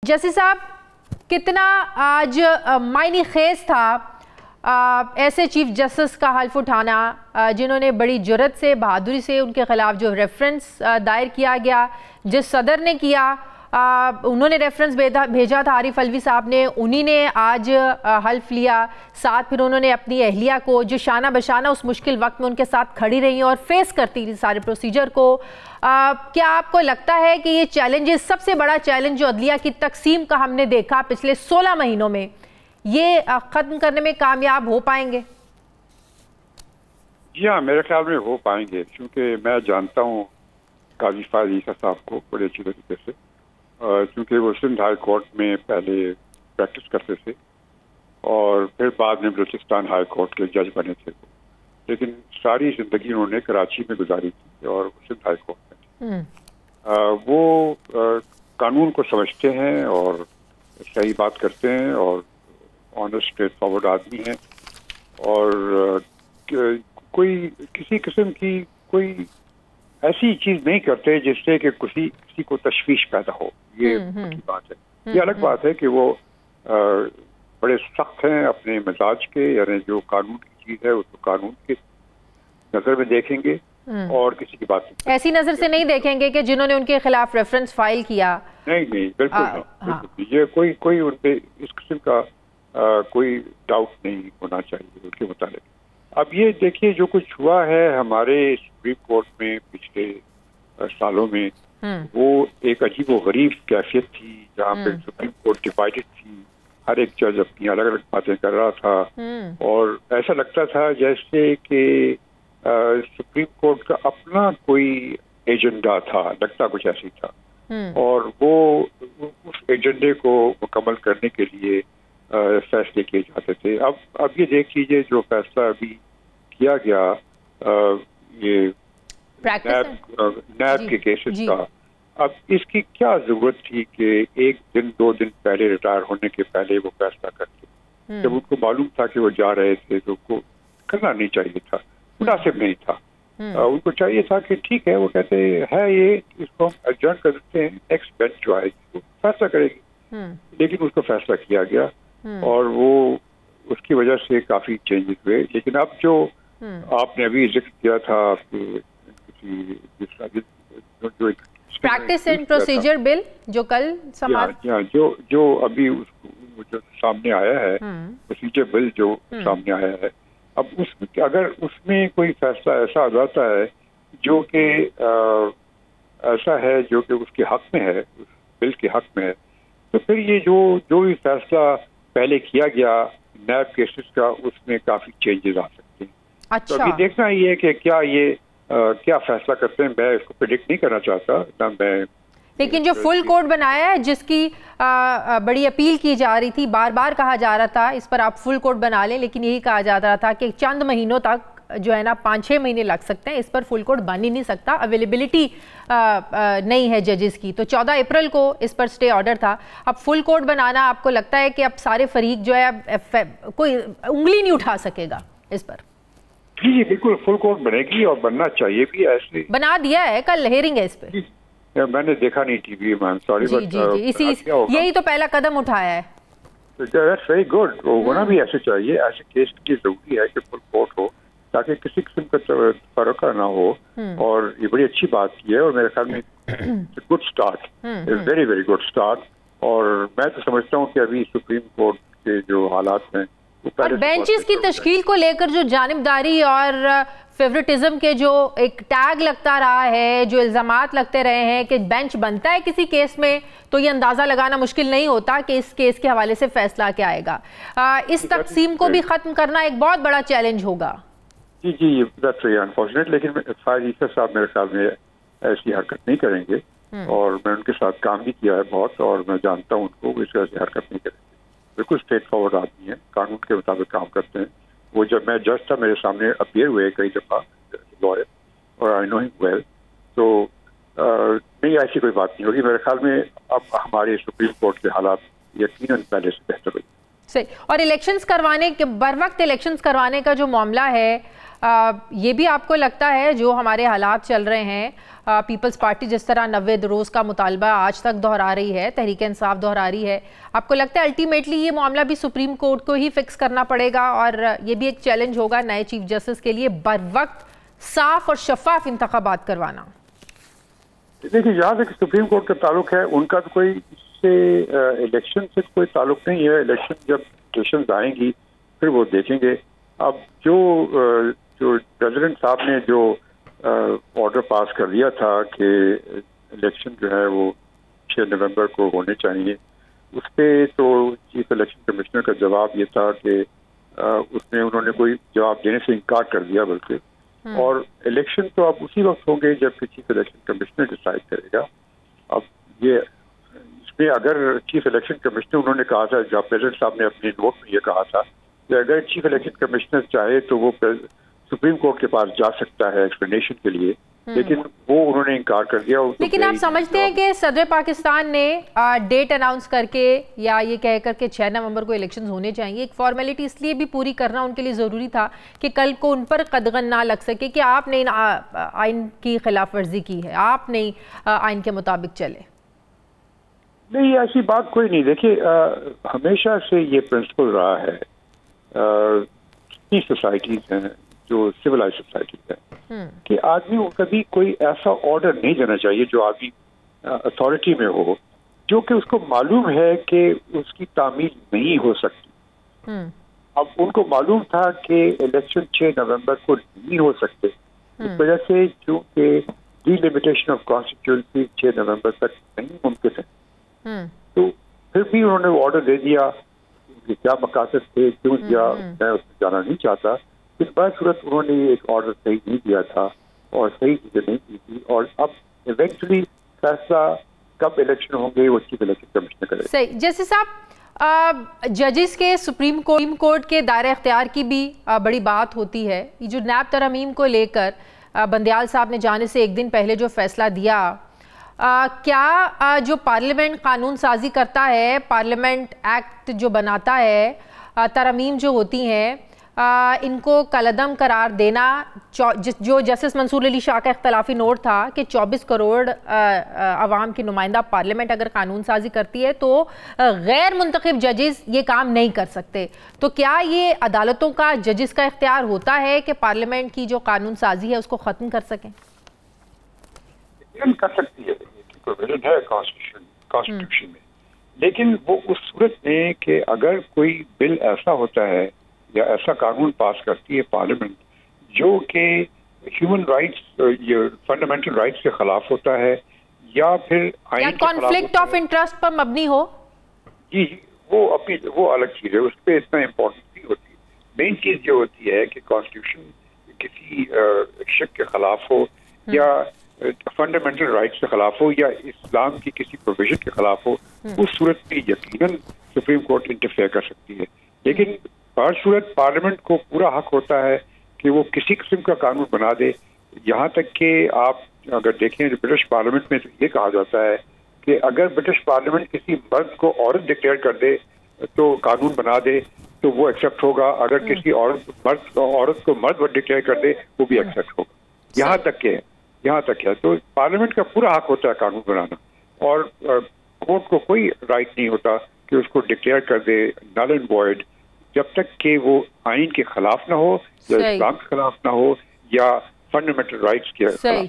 Justice साहब, कितना आज मायने खेज था ऐसे चीफ जस्टिस का हल्फ उठाना जिन्होंने बड़ी जुर्रत से, बहादुरी से उनके खिलाफ जो रेफरेंस दायर किया गया, जिस सदर ने किया, उन्होंने रेफरेंस भेजा था आरिफ अलवी साहब ने, उन्हीं ने आज हल्फ लिया। साथ फिर उन्होंने अपनी अहलिया को जो शाना बशाना उस मुश्किल वक्त में उनके साथ खड़ी रही और फेस करती थी सारे प्रोसीजर को। क्या आपको लगता है कि ये चैलेंजेस, सबसे बड़ा चैलेंज जो अदलिया की तकसीम का हमने देखा पिछले 16 महीनों में, ये ख़त्म करने में कामयाब हो पाएंगे? जी हाँ, मेरे ख्याल में हो पाएंगे, क्योंकि मैं जानता हूँ काजी फायद ईसा साहब को बड़े अच्छी तरीके से, क्योंकि वो सिंध हाई कोर्ट में पहले प्रैक्टिस करते थे और फिर बाद में बलूचिस्तान हाई कोर्ट के जज बने थे। लेकिन सारी जिंदगी उन्होंने कराची में गुजारी थी और सिंध हाई कोर्ट में वो कानून को समझते हैं और सही बात करते हैं और ऑनेस्ट स्ट्रेट फॉरवर्ड आदमी हैं और कोई किसी किस्म की कोई ऐसी चीज नहीं करते जिससे कि किसी को तशवीश पैदा हो। ये की बात है। ये अलग बात है कि वो बड़े सख्त हैं अपने मिजाज के, यानी जो कानून की चीज है उसको कानून की नजर में देखेंगे और किसी की बात नहीं, ऐसी नजर से नहीं देखेंगे कि जिन्होंने उनके खिलाफ रेफरेंस फाइल किया। नहीं, बिल्कुल नहीं। ये कोई उन पे इस किस्म का कोई डाउट नहीं होना चाहिए उनके मुताबिक। अब ये देखिए, जो कुछ हुआ है हमारे सुप्रीम कोर्ट में पिछले सालों में, वो एक अजीब व गरीब कैफियत थी जहाँ पे सुप्रीम कोर्ट डिवाइडेड थी, हर एक जज अपनी अलग अलग बातें कर रहा था और ऐसा लगता था जैसे कि सुप्रीम कोर्ट का अपना कोई एजेंडा था, लगता कुछ ऐसी था और वो उस एजेंडे को मुकम्मल करने के लिए फैसले किए जाते थे। अब ये देख लीजिए जो फैसला अभी किया गया ये नैब के केसेस का, अब इसकी क्या जरूरत थी कि एक दिन 2 दिन पहले रिटायर होने के पहले वो फैसला करते? जब उनको मालूम था कि वो जा रहे थे तो उनको करना नहीं चाहिए था, मुनासिब नहीं था। उनको चाहिए था कि ठीक है, वो कहते हैं ये इसको हम एडजर्न कर देते हैं, नेक्स्ट बेंच जो आएगी वो फैसला करेगी। लेकिन उसको फैसला किया गया और वो उसकी वजह से काफी चेंजेस हुए। लेकिन अब जो आपने अभी जिक्र किया था जो प्रैक्टिस एंड प्रोसीजर बिल जो कल जो अभी जो सामने आया है, प्रोसीजर बिल जो सामने आया है, अब अगर उसमें कोई फैसला ऐसा आ जाता है जो कि ऐसा है जो कि उसके हक में है, उस बिल के हक में है, तो फिर ये जो भी फैसला पहले किया गया नैब केसेस का, उसमें काफी चेंजेस आ सकते हैं। अच्छा। तो अभी देखना ये कि क्या ये क्या फैसला करते हैं। मैं इसको प्रेडिक्ट नहीं करना चाहता ना मैं, लेकिन जो फुल कोर्ट बनाया है जिसकी बड़ी अपील की जा रही थी, बार बार कहा जा रहा था इस पर आप फुल कोर्ट बना लें, लेकिन यही कहा जा रहा था कि चंद महीनों तक जो है ना 5-6 महीने लग सकते हैं, इस पर फुल कोर्ट बन ही नहीं सकता, अवेलेबिलिटी नहीं है जजेस की। तो 14 अप्रैल को इस पर स्टे ऑर्डर था। अब फुल कोर्ट बनाना, आपको लगता है कि अब सारे फरीक जो है कोई उंगली नहीं उठा सकेगा इस पर? जी बिल्कुल, फुल कोर्ट बनेगी और बनना चाहिए भी। ऐसे बना दिया है, कल हेयरिंग है इस पे। मैंने देखा नहीं टीवी में, सॉरी, बट यही तो पहला कदम उठाया है। That's very good. होना भी ऐसे चाहिए, ऐसे केस की जरूरी है कि फुल कोर्ट हो ताकि किसी किस्म का फर्क ना हो। और ये बड़ी अच्छी बात की है और मेरे ख्याल में good start, very very good start. और मैं तो समझता हूँ कि अभी सुप्रीम कोर्ट के जो हालात हैं और बेंचेस की तश्कील को लेकर जो जानिबदारी और फेवरेटिज्म के जो एक टैग लगता रहा है, जो इल्जामात लगते रहे हैं कि बेंच बनता है किसी केस में तो ये अंदाजा लगाना मुश्किल नहीं होता कि इस केस के हवाले से फैसला क्या आएगा। इस तकसीम को भी खत्म करना एक बहुत बड़ा चैलेंज होगा। जी दैट्स वेरी अनफॉर्चुनेट। लेकिन फायद ईसा साहब मेरे ख्याल में ऐसी हरकत नहीं करेंगे और मैं उनके साथ काम भी किया है बहुत, और मैं जानता हूँ उनको इस तरह से हरकत नहीं करेंगे। बिल्कुल स्ट्रेट फॉरवर्ड आदमी है, कानून के मुताबिक काम करते हैं। वो जब मैं जज था मेरे सामने अपीयर हुए कई दफा लॉयर, और आई नो हिम वेल। तो नहीं, ऐसी कोई बात नहीं होगी मेरे ख्याल में। अब हमारे सुप्रीम कोर्ट के हालात यकीनन पहले से बेहतर होगी। सही। और इलेक्शंस करवाने के बर वक्त इलेक्शंस करवाने का जो मामला है, یہ بھی آپ کو لگتا ہے جو ہمارے حالات چل رہے ہیں، پیپلز پارٹی جس طرح 90 روز کا مطالبہ آج تک دہرا رہی ہے، تحریک انصاف دہرا رہی ہے، آپ کو لگتا ہے الٹیمیٹلی یہ معاملہ بھی سپریم کورٹ کو ہی فکس کرنا پڑے گا اور یہ بھی ایک چیلنج ہوگا نئے چیف جسٹس کے لیے بر وقت صاف اور شفاف انتخابات کروانا؟ دیکھیے یہاں تک سپریم کورٹ کا تعلق ہے، ان کا تو کوئی اس سے الیکشن سے کوئی تعلق نہیں ہے. الیکشن جب سیشنز آئیں گی پھر وہ دیکھیں گے. اب جو پریزیڈنٹ صاحب نے جو آرڈر پاس کر دیا تھا کہ الیکشن جو ہے وہ 6 نومبر کو ہونے چاہیے، اس پہ تو چیف الیکشن کمشنر کا جواب یہ تھا کہ انہوں نے کوئی جواب دینے سے انکار کر دیا، بلکہ اور الیکشن تو اب اسی وقت ہوں گے جب کہ چیف الیکشن کمشنر ڈیسائیڈ کرے گا. اب یہ اس میں اگر چیف الیکشن کمشنر انہوں نے کہا تھا، جب پریزیڈنٹ صاحب نے اپنے نوٹ میں یہ کہا تھا کہ اگر چیف الیکشن کمشنر چاہے تو وہ سپریم کورٹ کے پاس جا سکتا ہے ایکسپلینیشن کے لیے، لیکن وہ انہوں نے انکار کر دیا. لیکن آپ سمجھتے ہیں کہ صدر پاکستان نے ڈیٹ اناؤنس کر کے یا یہ کہہ کر کے 6 نومبر کو الیکشنز ہونے چاہیے، ایک فارمیلٹی اس لیے بھی پوری کرنا ان کے لیے ضروری تھا کہ کل کو ان پر قدغن نہ لگ سکے کہ آپ نے آئین کی خلاف ورزی کی ہے، آپ نہیں آئین کے مطابق چلے؟ نہیں، ایسی بات کوئی نہیں. دیکھیے ہمیشہ سے یہ پرنسپل رہا ہے، کتنی سوسائٹیز ہیں جو سویلائز سوسائٹیز ہیں کہ آدمی کو کبھی کوئی ایسا آرڈر نہیں دینا چاہیے جو آدمی اتھارٹی میں ہو، جو کہ اس کو معلوم ہے کہ اس کی تعمیل نہیں ہو سکتی. اب ان کو معلوم تھا کہ الیکشن 6 نومبر کو نہیں ہو سکتے، اس وجہ سے چونکہ ڈی لمیٹیشن آف کانسٹیٹیوئنسی 6 نومبر تک نہیں ممکن ہے، تو پھر بھی انہوں نے آرڈر دے دیا. ان کے کیا مقاصد تھے، کیوں دیا، میں اس میں جانا نہیں چاہتا. اس صورت انہوں نے ایک آرڈر صحیح نہیں دیا تھا اور صحیح چیزیں نہیں کی تھی، اور اب ایونچولی فیصلہ کب الیکشن ہوں گے وہ چیف الیکشن کمشنر کرے. صحیح. جیسے صاحب ججز کے سپریم کورٹ کے دائرہ اختیار کی بھی بڑی بات ہوتی ہے. یہ جو نیب ترامیم کو لے کر بندیال صاحب نے جانے سے ایک دن پہلے جو فیصلہ دیا، کیا جو پارلیمنٹ قانون سازی کرتا ہے، پارلیمنٹ ایکٹ جو بناتا ہے، ترامیم جو ہوتی ہیں، ان کو کالعدم قرار دینا، جو جسٹس منصور علی شاہ کا اختلافی نوٹ تھا کہ 24 کروڑ عوام کی نمائندہ پارلیمنٹ اگر قانون سازی کرتی ہے تو غیر منتخب ججز یہ کام نہیں کر سکتے، تو کیا یہ عدالتوں کا، ججز کا اختیار ہوتا ہے کہ پارلیمنٹ کی جو قانون سازی ہے اس کو ختم کر سکیں؟ کر سکتی ہے، پروویژن ہے کانسٹیٹیوشن میں، لیکن وہ اس صورت میں کہ اگر کوئی بل ایسا ہوتا ہے یا ایسا قانون پاس کرتی ہے پارلیمنٹ جو کہ ہیومن رائٹس، فنڈامنٹل رائٹس کے خلاف ہوتا ہے یا پھر یا کانفلکٹ آف انٹرسٹ پر مبنی ہو، جی وہ الگ چیز ہے، اس پہ اتنا امپورٹنٹ نہیں ہوتی. مین چیز جو ہوتی ہے کہ کانسٹیٹیوشن کسی شک کے خلاف ہو یا فنڈامنٹل رائٹس کے خلاف ہو یا اسلام کی کسی پروویژن کے خلاف ہو، اس صورت میں یقیناً سپریم کورٹ انٹرفیئر کر سکتی ہے. لیکن ہر صورت پارلیمنٹ کو پورا حق ہوتا ہے کہ وہ کسی قسم کا قانون بنا دے. یہاں تک کہ آپ اگر دیکھیں برٹش پارلیمنٹ میں تو یہ کہا جاتا ہے کہ اگر برٹش پارلیمنٹ کسی مرد کو عورت ڈکلیئر کر دے تو قانون بنا دے تو وہ ایکسیپٹ ہوگا، اگر کسی عورت کو مرد ڈکلیئر کر دے وہ بھی ایکسیپٹ ہوگا. یہاں تک ہے تو پارلیمنٹ کا پورا حق ہوتا ہے قانون بنانا، اور کورٹ کو کوئی رائٹ نہیں ہوتا کہ اس کو ڈکلیئر کر دے نل اینڈ وائڈ جب تک کہ وہ آئین کے خلاف نہ ہو یا اسلام کے خلاف نہ ہو یا فنڈامنٹل رائٹس کے خلاف.